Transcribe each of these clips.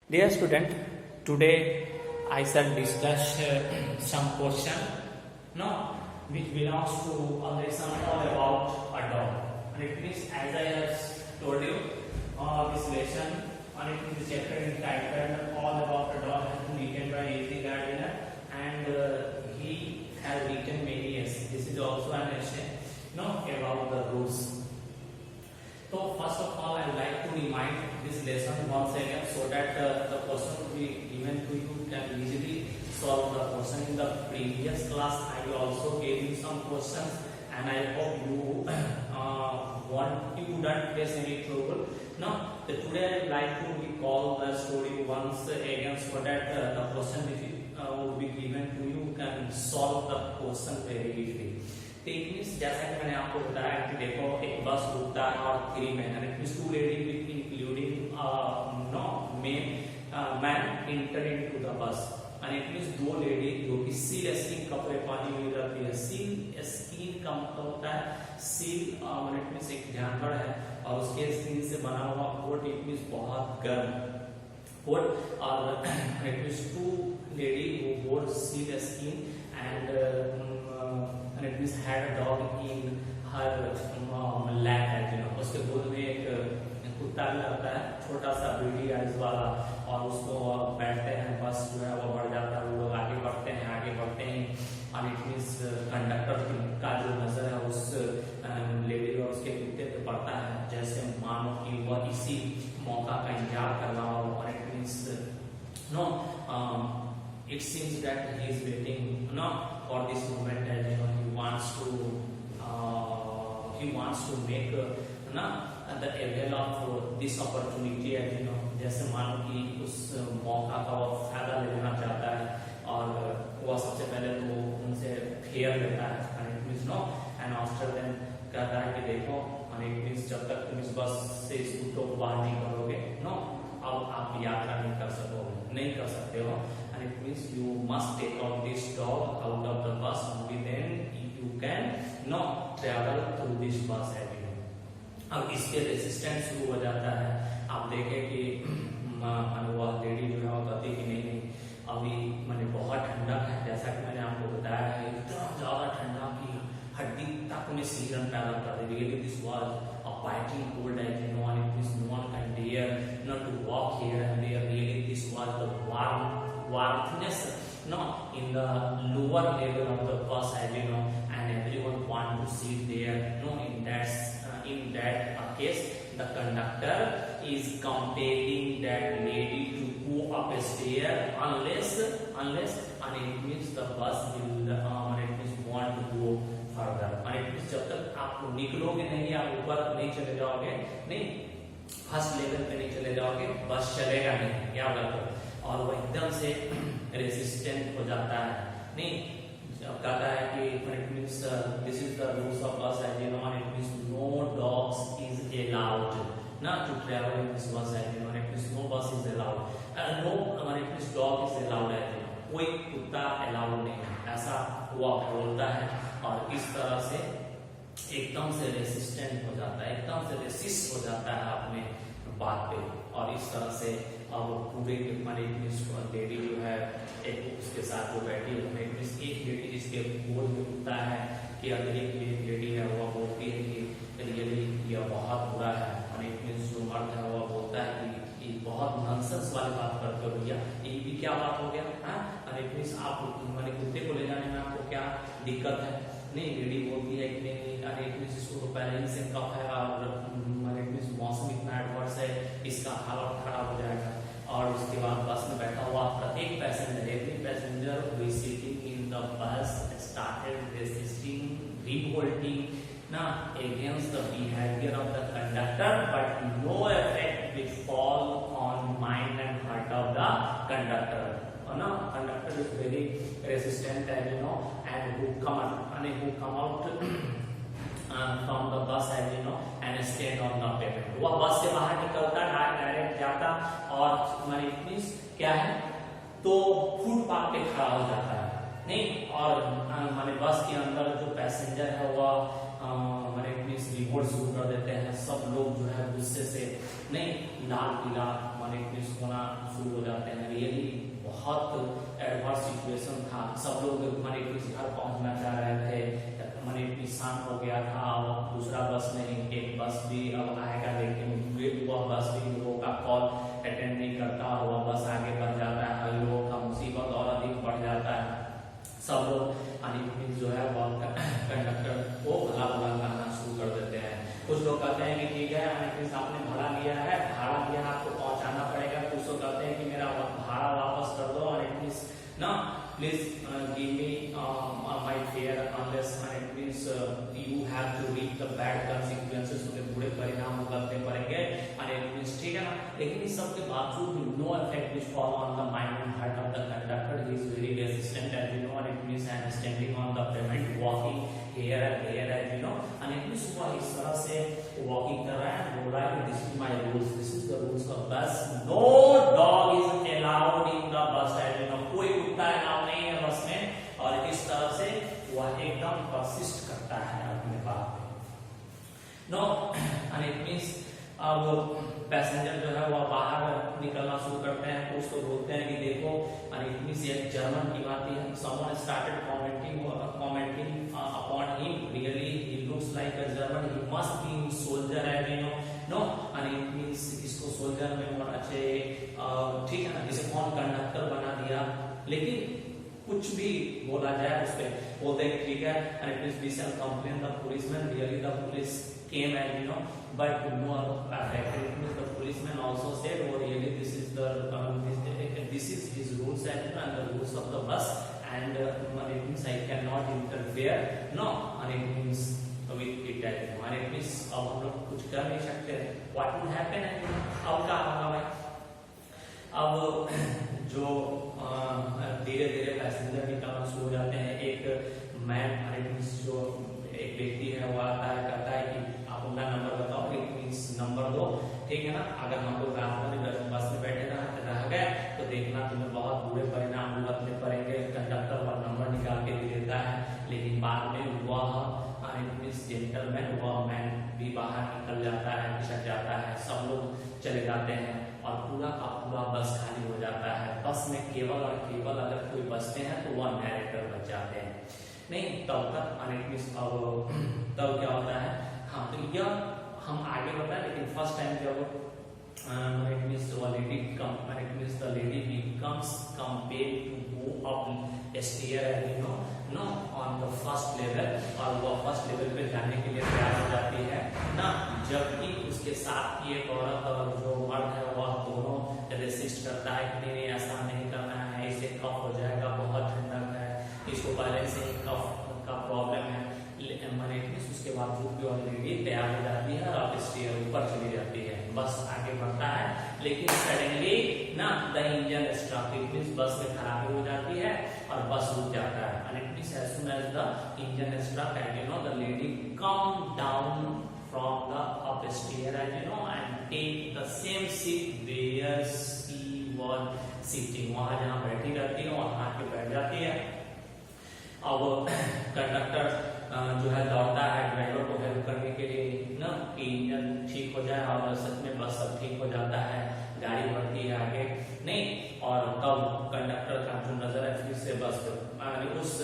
Dear student, today I shall discuss some question, no, which belongs to a lesson all about a dog. And it means, as I have told you, this lesson, and it is the chapter entitled All About a Dog, has been written by A.J. Gardiner, and he has written many essays. This is also an essay, no, about the rules. So first of all, I would like to remind this lesson once again so that the question will be given to you can easily solve the question. In the previous class, I also gave you some questions, and I hope you wouldn't face any trouble. Now, today I would like to recall the story once again so that the question if will be given to you can solve the question very easily. जैसा कि मैंने आपको बताया कि देखो एक बस रुकता है और 3 men and it means 2 ladies with including man enter into the bus and it means 2 ladies जो कि seal skin कपड़े पहनी हुई रहती है. seal skin का मतलब होता है seal it means एक जानवर है और उसके स्किन से बना हुआ कोट. it means बहुत गर्म कोट और it means 2 ladies who wore seal skin and it means had a dog in her lap है you know. उसके गोद में एक कुत्ता भी रहता है छोटा सा बीडी आइज वाला और उसको बैठते हैं. बस जो है वो बढ़ जाता है, वो लोग आगे बढ़ते हैं और इट मीन्स कंडक्टर का जो नजर है उस लेडी और उसके कुत्ते पे पड़ता है जैसे मानो कि वह इसी मौका का इंतजार कर रहा हो. और it means it seems that he is waiting for this moment and you know he wants to make the avail of this opportunity and you know जैसे मानो कि उस मौका का वो फायदा लेना चाहता है और वह सबसे पहले तो उनसे फेयर लेता है. and it means no and after then कहता है कि देखो and it means जब तक तुम इस बस से इस कुत्तों को बाहर नहीं करोगे अब आप यात्रा नहीं कर सकते हो. and it means you must take out this dog out of the bus only then you can travel through this bus avenue. अब इसके रेजिस्टेंस शुरू हो जाता है. आप देखें कि वह लेडी जो है वो कहती कि नहीं अभी मैंने बहुत ठंडा है जैसा कि मैंने आपको बताया है इतना ज्यादा ठंडा कि हड्डी तक में सीजन पैदा कर दे. Really this was a biting cold as you know and it means no one can dare not to walk here and there. Really this was the warmthness in the lower level of the bus as you know and everyone want to sit there. In that case the conductor is compelling that lady to go up a stair unless and it means the bus will and it means want to go further. and it means जब तक आप निकलोगे नहीं आप ऊपर नहीं चले जाओगे नहीं फर्स्ट लेवल पे नहीं चले जाओगे बस चलेगा नहीं क्या बोलते हो. और वो एकदम से रेजिस्टेंट हो जाता है नहीं कहता है कि it means this is the rules of bus as you know and it means no dogs is allowed to travel in this bus as you know and it means no bus is allowed no it means dog is allowed as you know कोई कुत्ता allowed नहीं है ऐसा हुआ बोलता है. और इस तरह से एकदम से रेसिस्टेंट हो जाता है एकदम से रेसिस्ट हो जाता है अपने बात पे. और इस तरह से अब पूरे लेडी जो है एक उसके साथ जो बैठी है एक लेडी जिसके गोद में उठता है कि अगर एक लेडी है वह बोलती है कि रियली यह बहुत बुरा है. और एक मीन्स जो मर्द है वह बोलता है कि बहुत नॉनसेंस वाली बात करते हो भैया ये भी क्या बात हो गया. और एक मीन्स आप कुत्ते को ले जाने में आपको क्या दिक्कत है नहीं. लेडी बोलती है कि नहीं एक मीन्स इसको तो पहले ही से कफ है और मौसम इतना एडवर्स है इसका हालत खराब हो जाएगा. और उसके बाद बस में बैठा हुआ प्रत्येक passenger every passenger who is sitting in the bus started resisting revolting against the behavior of the conductor but no effect will fall on mind and heart of the conductor. Conductor is very resistant and you know and who come out from the bus as you know and stand on the pavement. वह बस से बाहर निकलता direct जाता और means क्या है तो फुटपाथ पे खड़ा हो जाता है नहीं. और बस के अंदर जो पैसेंजर है वह रिपोर्ट शुरू कर देते हैं. सब लोग जो है गुस्से से नहीं लाल पीला होना शुरू हो बहुत एडवर्स सिचुएशन था, सब लोग मने किस घर पहुंचना चाह रहे थे, मने शाम हो गया था और दूसरा बस नहीं, एक बस भी अब आएगा लेकिन वह बस भी लोगों का कॉल अटेंड नहीं करता और वह बस आगे बढ़ जाता है, लोगों का मुसीबत और अधिक बढ़ जाता है। सब लोग जो है वह कंडक्टर को भला बुरा कहना शुरू कर देते हैं। कुछ लोग कहते हैं कि ठीक है आपने भाड़ा लिया है, भाड़ा दिया आपको पहुंचाना पड़ेगा, कुछ लोग कहते हैं कि मेरा भाड़ा वापस कर दो और इट मींस ना please give me my fare unless it means you have to read the bad consequences, उसके बुरे परिणाम भुगतने पड़ेंगे और इट मींस ठीक है ना। लेकिन इस सब के बावजूद no effect which fall on the mind and heart of the conductor, he is very resistant as you know, and it means I am standing on the payment walking here and there as you know, and it means वह इस तरह से walking कर रहा है, बोल रहा है this is my rules, this is the rules of bus, no dog is allowed in the bus as you know, कोई कुत्ता अलाउ नहीं है बस में। और इस तरह से वह एकदम परसिस्ट करता है अपने बात पे नो, एंड इट मींस अब पैसेंजर जो है वह बाहर निकलना शुरू करते हैं, कुछ तो बोलते हैं कि देखो, एंड इट मींस ये जर्मन की बात है, someone started commenting upon him, really he looks like a German, he must be soldier as you know, and it means इसको सोल्जर में होना चाहिए, ठीक है ना, इसे कौन कंडक्टर बना दिया। लेकिन कुछ भी बोला जाए उस पे बोलते हैं ठीक है, and it means we shall complain the policeman, really the police came and you know but no effect, it means the policeman also said oh really this is his rules and the rules of the bus, and it means I cannot interfere no, and it means with it, and it means अब हम लोग कुछ कर नहीं सकते, what will happen है, अब क्या होगा भाई। अब जो धीरे धीरे पैसेंजर निकलना शुरू हो जाते हैं, एक मैन जो एक व्यक्ति है वो आता है, कहता है कि आप अपना नंबर बताओ, इट मींस नंबर दो, ठीक है ना, अगर हम लोग रात में बस में बैठे रह गए तो देखना तुम्हें बहुत बुरे परिणाम भुगतने पड़ेंगे। कंडक्टर वह नंबर निकाल के दे देता है, लेकिन बाद में वह जेंटलमैन वह मैन भी बाहर निकल जाता है, खिसक जाता है, सब लोग चले जाते हैं और पूरा का पूरा बस खाली हो जाता है। बस में केवल और केवल अगर कोई बचते हैं तो वह नैरेटर बच जाते हैं, नहीं तब तक तब क्या होता है, हाँ तो यह हम आगे बताएं, लेकिन फर्स्ट टाइम जब the lady becomes compelled to go up stair on the first level, और वो फर्स्ट लेवल पे जाने के लिए तैयार हो जाती है ना, जबकि उसके साथ की एक औरत और जो मर्द है वह दोनों रेसिस्ट करता है कि नहीं ऐसा नहीं करना है, इसे कफ हो जाएगा, बहुत ठंडक है, इसको पहले से ही कफ का प्रॉब्लम है, उसके बावजूद भी ऑलरेडी तैयार हो जाती है और स्टेयर ऊपर चली जाती है, बस आगे बढ़ता है। लेकिन सडनली ना the engine stop, it means बस में खराबी हो जाती है और बस रुक जाता है, and it means as soon as the engine stop and the lady come down from the up stair and take the same seat where she was sitting, वहां जहां बैठी रहती है वहां आके बैठ जाती है। अब कंडक्टर जो है दौड़ता है ड्राइवर को हेल्प करने के लिए ना कि इंजन ठीक हो जाए, और सच में बस सब ठीक हो जाता है, गाड़ी बढ़ती है आगे नहीं, और तब कंडक्टर का जो नजर है फिर से बस उस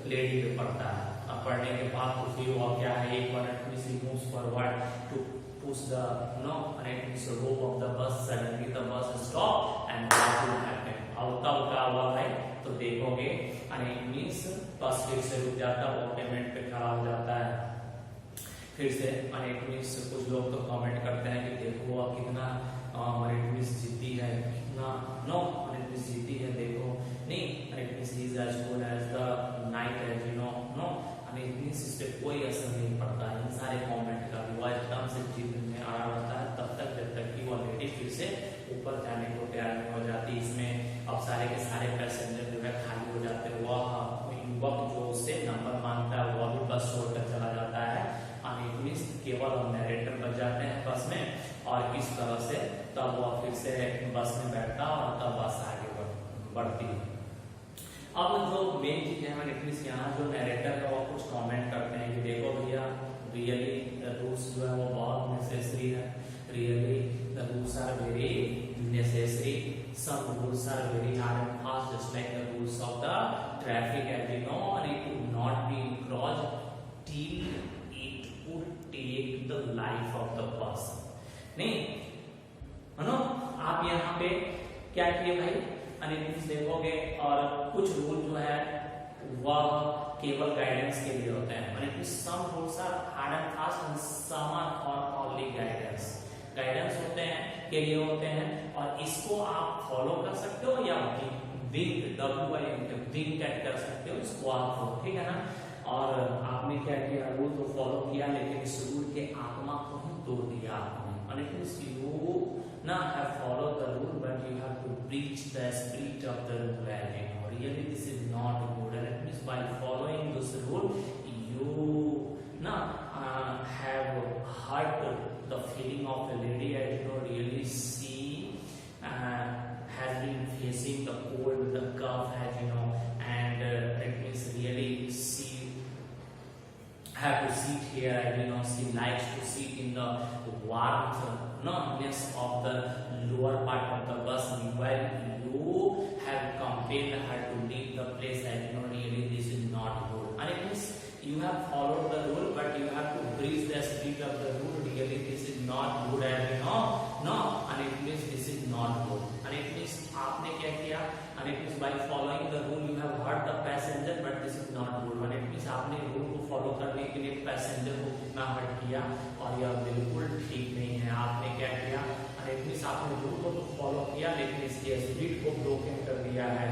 लेडी पे पड़ता है, अब पढ़ने के बाद तो फिर वो क्या है, एक बार moves forward to push the rope of the bus, suddenly the bus stop and what will happen, अब तब क्या हुआ भाई, तो देखोगे मीन्स बस फिर से रुक जाता है, वो पेमेंट पे खड़ा हो जाता है फिर से, मीन्स कुछ लोग तो कमेंट करते हैं कि देखो वो कितना जीती है, कितना जीती है, देखो नहीं is as good as the night as इस पे कोई असर नहीं पड़ता इन सारे कमेंट का, वो एकदम से जीतने आ रहा होता है तब तक जब तक कि वो लेडी फिर से ऊपर जाने को तैयार नहीं हो जाती। इसमें अब सारे के सारे पैसेंजर जो है खाली हो जाते हैं, वह युवक जो उससे नंबर मांगता है वह भी बस छोड़कर चला जाता है, केवल नैरेटर बच जाते हैं बस में, और इस तरह से तब वह फिर से बस में बैठता और तब बस आगे बढ़ती है। अब जो मेन चीज है यहाँ जो नैरेटर है वो कुछ कमेंट करते हैं कि देखो भैया रियली द रूल्स जो है वो बहुत नेसेसरी है, really the rules are very necessary, some rules are very hard and fast, just like the rules of the traffic, as you know, and it would not be crossed till it would take the life of the person. नहीं है ना, आप यहाँ पे क्या किए भाई, अनिल देखोगे, और कुछ रूल जो है वह केवल गाइडेंस के लिए होते हैं, यानी कि some rules are hard and fast and some are for only guidance, guidance होते हैं के लिए होते हैं, और इसको आप फॉलो कर सकते हो या विंग कैट कर सकते हो, इसको आप, ठीक है ना। और आपने क्या किया, रूल तो फॉलो किया, लेकिन इस रूल के आत्मा को ही तोड़ दिया आपने, you now have followed the rule, but you have to breach the spirit of the rule, and you know, really this is not good, and it means by following this rule you now have hurt the feeling of a lady, as you know, really she has been facing the cold, the cough, as you know, and it means really she have to sit here, and you know, she likes to sit in the warmth, ness of the lower part of the bus, while you have compelled her to leave the place, and you know, really this is not good, and it means you have followed the rule, but you have to breach the spirit of the rule, really this is not good, and you know, no, and it means this is not good, and it means आपने क्या किया, and it means by following the rule you have hurt the passenger, but this is not good, and it means आपने rule को follow करने के लिए passenger को कितना हर्ट किया, और यह बिल्कुल ठीक नहीं है। आपने क्या किया, and it means आपने रूल को तो फॉलो किया, लेकिन इसके स्पिरिट को ब्रोकन कर दिया है।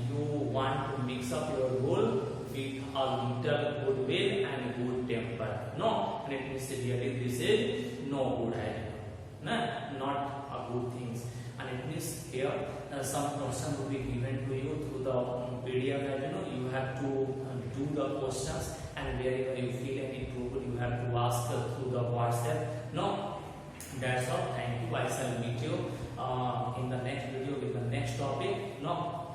You want to mix up your rule with a little goodwill and good temper, no, and it means really this is no good idea, no, not a good things, and it means here some question will be given to you through the PDF, as you know, you have to do the questions, and wherever you feel any trouble you have to ask through the WhatsApp, no, that's all. Thank you. I shall meet you in the next video with the next topic, no.